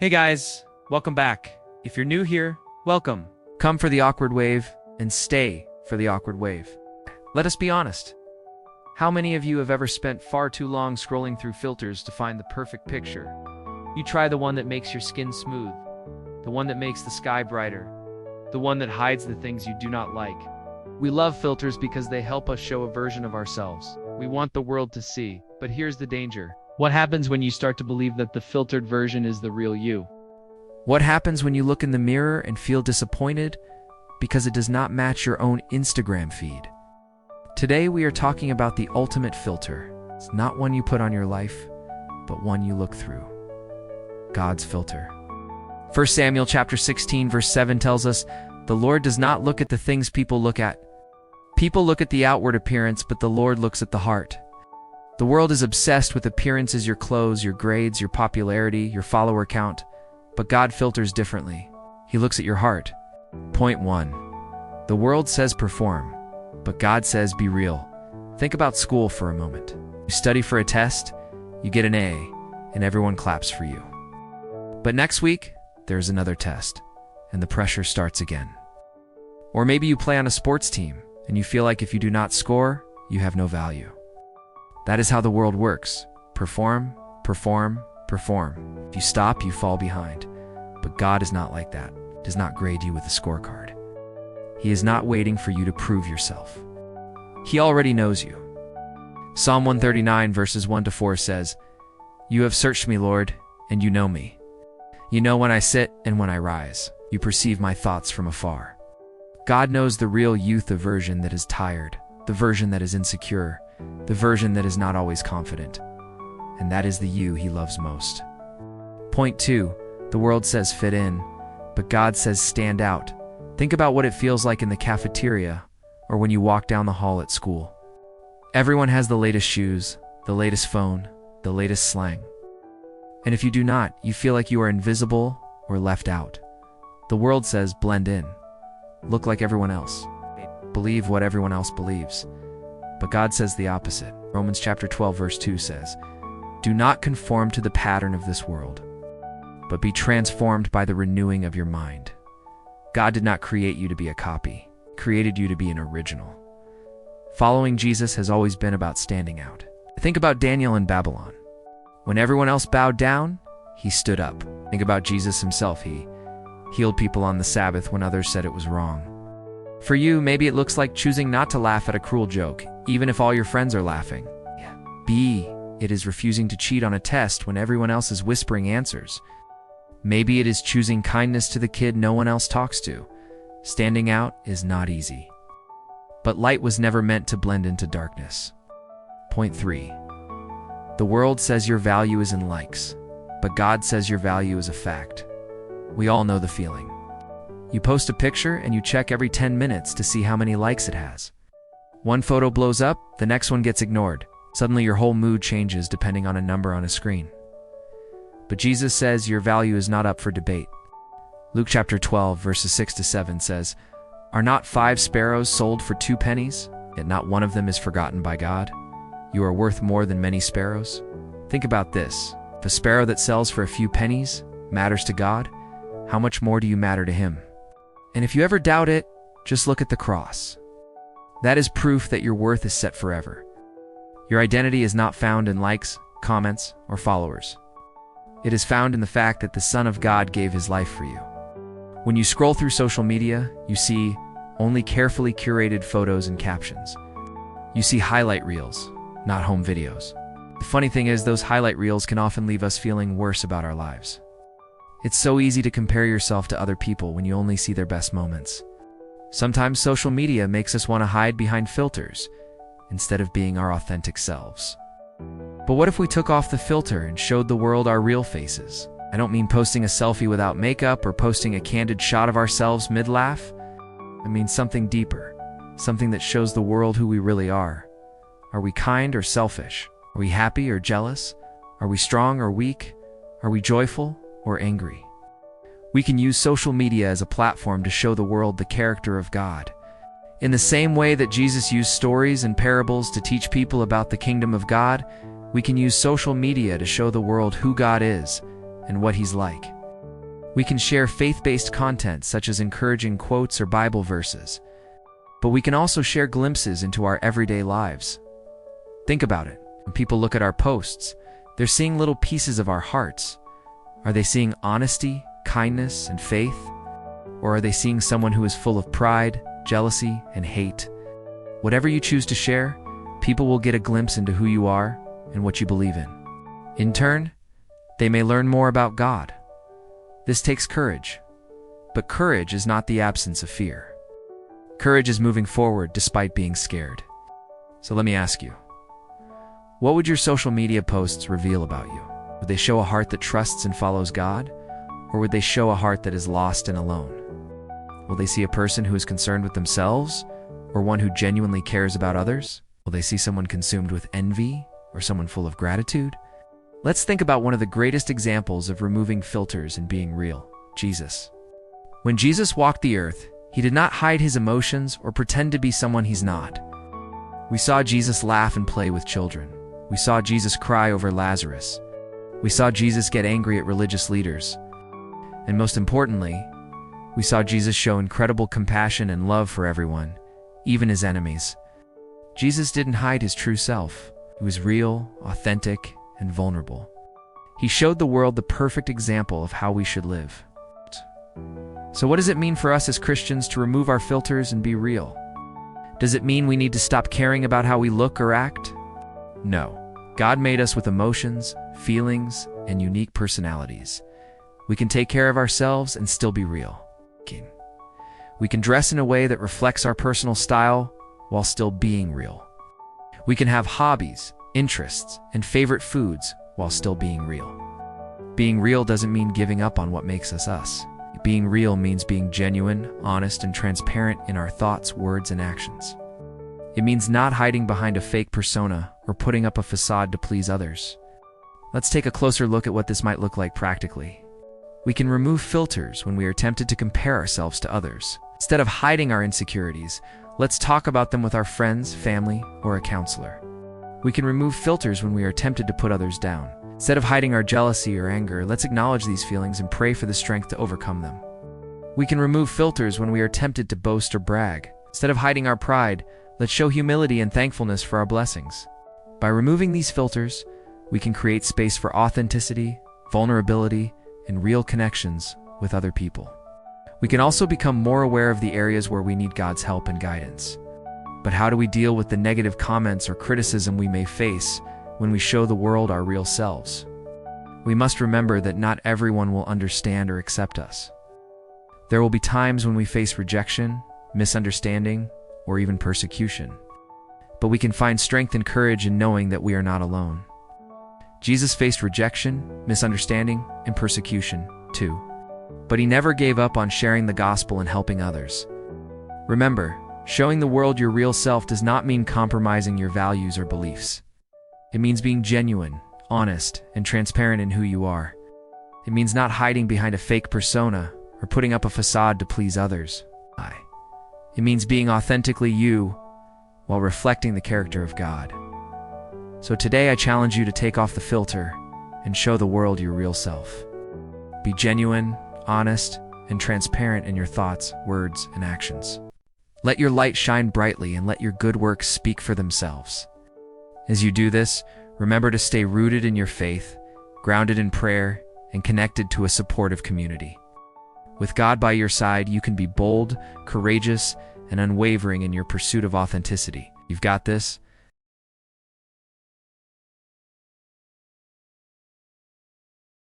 Hey guys, welcome back. If you're new here, welcome. Come for the awkward wave and stay for the awkward wave. Let us be honest. How many of you have ever spent far too long scrolling through filters to find the perfect picture? You try the one that makes your skin smooth, the one that makes the sky brighter, the one that hides the things you do not like. We love filters because they help us show a version of ourselves we want the world to see, but here's the danger. What happens when you start to believe that the filtered version is the real you? What happens when you look in the mirror and feel disappointed because it does not match your own Instagram feed? Today we are talking about the ultimate filter. It's not one you put on your life, but one you look through. God's filter. 1 Samuel chapter 16 verse 7 tells us, "The Lord does not look at the things people look at. People look at the outward appearance, but the Lord looks at the heart." The world is obsessed with appearances, your clothes, your grades, your popularity, your follower count, but God filters differently. He looks at your heart. Point 1. The world says perform, but God says be real. Think about school for a moment. You study for a test, you get an A, and everyone claps for you. But next week, there's another test, and the pressure starts again. Or maybe you play on a sports team, and you feel like if you do not score, you have no value. That is how the world works. Perform, perform, perform. If you stop, you fall behind. But God is not like that. He does not grade you with a scorecard. He is not waiting for you to prove yourself. He already knows you. Psalm 139 verses 1-4 says, "You have searched me, Lord, and you know me. You know when I sit and when I rise. You perceive my thoughts from afar." God knows the real you, the version that is tired, the version that is insecure, the version that is not always confident. And that is the you He loves most. Point 2. The world says fit in, but God says stand out. Think about what it feels like in the cafeteria or when you walk down the hall at school. Everyone has the latest shoes, the latest phone, the latest slang. And if you do not, you feel like you are invisible or left out. The world says blend in, look like everyone else, believe what everyone else believes. But God says the opposite. Romans chapter 12 verse 2 says, "Do not conform to the pattern of this world, but be transformed by the renewing of your mind." God did not create you to be a copy. He created you to be an original. Following Jesus has always been about standing out. Think about Daniel in Babylon. When everyone else bowed down, he stood up. Think about Jesus himself. He healed people on the Sabbath when others said it was wrong. For you, maybe it looks like choosing not to laugh at a cruel joke, even if all your friends are laughing. B, it is refusing to cheat on a test when everyone else is whispering answers. Maybe it is choosing kindness to the kid no one else talks to. Standing out is not easy. But light was never meant to blend into darkness. Point 3. The world says your value is in likes, but God says your value is a fact. We all know the feeling. You post a picture and you check every 10 minutes to see how many likes it has. One photo blows up, the next one gets ignored. Suddenly your whole mood changes depending on a number on a screen. But Jesus says your value is not up for debate. Luke chapter 12 verses 6-7 says, "Are not 5 sparrows sold for 2 pennies? Yet not one of them is forgotten by God. You are worth more than many sparrows." Think about this. If a sparrow that sells for a few pennies matters to God, how much more do you matter to Him? And if you ever doubt it, just look at the cross. That is proof that your worth is set forever. Your identity is not found in likes, comments, or followers. It is found in the fact that the Son of God gave His life for you. When you scroll through social media, you see only carefully curated photos and captions. You see highlight reels, not home videos. The funny thing is, those highlight reels can often leave us feeling worse about our lives. It's so easy to compare yourself to other people when you only see their best moments. Sometimes social media makes us want to hide behind filters instead of being our authentic selves. But what if we took off the filter and showed the world our real faces? I don't mean posting a selfie without makeup or posting a candid shot of ourselves mid-laugh. I mean something deeper, something that shows the world who we really are. Are we kind or selfish? Are we happy or jealous? Are we strong or weak? Are we joyful or angry? We can use social media as a platform to show the world the character of God. In the same way that Jesus used stories and parables to teach people about the kingdom of God, we can use social media to show the world who God is and what He's like. We can share faith-based content such as encouraging quotes or Bible verses, but we can also share glimpses into our everyday lives. Think about it. When people look at our posts, they're seeing little pieces of our hearts. Are they seeing honesty, kindness, and faith? Or are they seeing someone who is full of pride, jealousy, and hate? Whatever you choose to share, people will get a glimpse into who you are and what you believe in. In turn, they may learn more about God. This takes courage, but courage is not the absence of fear. Courage is moving forward despite being scared. So let me ask you, what would your social media posts reveal about you? Would they show a heart that trusts and follows God? Or would they show a heart that is lost and alone? Will they see a person who is concerned with themselves, or one who genuinely cares about others? Will they see someone consumed with envy, or someone full of gratitude? Let's think about one of the greatest examples of removing filters and being real, Jesus. When Jesus walked the earth, he did not hide his emotions or pretend to be someone he's not. We saw Jesus laugh and play with children. We saw Jesus cry over Lazarus. We saw Jesus get angry at religious leaders. And most importantly, we saw Jesus show incredible compassion and love for everyone, even his enemies. Jesus didn't hide his true self. He was real, authentic, and vulnerable. He showed the world the perfect example of how we should live. So what does it mean for us as Christians to remove our filters and be real? Does it mean we need to stop caring about how we look or act? No. God made us with emotions, feelings, and unique personalities. We can take care of ourselves and still be real. We can dress in a way that reflects our personal style while still being real. We can have hobbies, interests, and favorite foods while still being real. Being real doesn't mean giving up on what makes us us. Being real means being genuine, honest, and transparent in our thoughts, words, and actions. It means not hiding behind a fake persona or putting up a facade to please others. Let's take a closer look at what this might look like practically. We can remove filters when we are tempted to compare ourselves to others. Instead of hiding our insecurities, let's talk about them with our friends, family, or a counselor. We can remove filters when we are tempted to put others down. Instead of hiding our jealousy or anger, let's acknowledge these feelings and pray for the strength to overcome them. We can remove filters when we are tempted to boast or brag. Instead of hiding our pride, let's show humility and thankfulness for our blessings. By removing these filters, we can create space for authenticity, vulnerability, and real connections with other people. We can also become more aware of the areas where we need God's help and guidance. But how do we deal with the negative comments or criticism we may face when we show the world our real selves? We must remember that not everyone will understand or accept us. There will be times when we face rejection, misunderstanding, or even persecution. But we can find strength and courage in knowing that we are not alone. Jesus faced rejection, misunderstanding, and persecution, too. But he never gave up on sharing the gospel and helping others. Remember, showing the world your real self does not mean compromising your values or beliefs. It means being genuine, honest, and transparent in who you are. It means not hiding behind a fake persona or putting up a facade to please others. It means being authentically you while reflecting the character of God. So today I challenge you to take off the filter and show the world your real self. Be genuine, honest, and transparent in your thoughts, words, and actions. Let your light shine brightly and let your good works speak for themselves. As you do this, remember to stay rooted in your faith, grounded in prayer, and connected to a supportive community. With God by your side, you can be bold, courageous, and unwavering in your pursuit of authenticity. You've got this.